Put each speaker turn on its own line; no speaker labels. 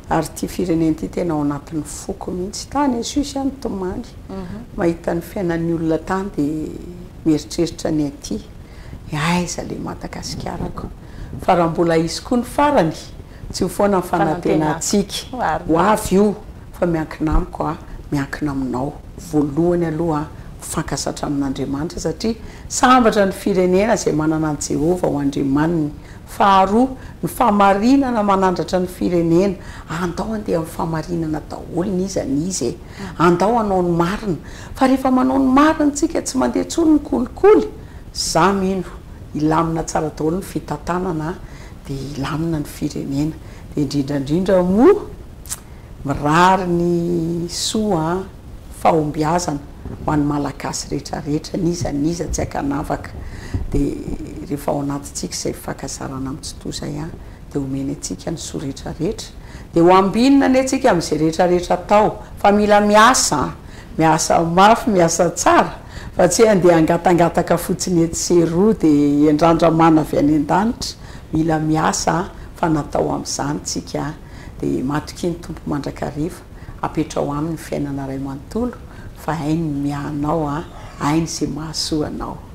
ary ty fireneny ty tena ao anatin'ny foko mihitsy tany Jesosy any tomany mahita ny fiainan'ny olona tany dia mieritreritra ny aty aiza le Madagasikara fa raha mbola izy koa ny farany tsy ho foana ny fanatenantsika ho avy io fa miankina amiko miankina aminao voalohany aloha fankasatra amin'Andriamanitra satria sambatra ny firenena izay manana an Jehova ho Andriamaniny faharoa ny famarinana manandratra ny firenena andao andeha amin'ny famarinana daholo ny iza ny izy andao anao ny marina fa rehefa manao ny marina tsika tsy mandeha tsony ny kolikoly za mino ilamina tsara daholo ny fitantanana dia ilamina ny firenena dia indrindrandrindra moa mirary ny soa fahombiazana ho an'ny malagasy rehetrarehetra niza tsy akanavaka dia rehefa ao anatintsika izay fankazarana mitsotozay dia omeny atsika ny soa rehetrarehetra dia ho ambinina ny atsika amin'izay rehetrarehetra tao fa mila miasa mafy miasa tsara fa tsy andeha angatangataka fotsiny etseroa dia endrandramana avy any an-danitra mila miasa fa natao amin'izany tsika dia matoky ny tompo mandrakariva apetrao amin'ny fiainana ray manontolo fa hainy mianao hainy izay mahasoa anao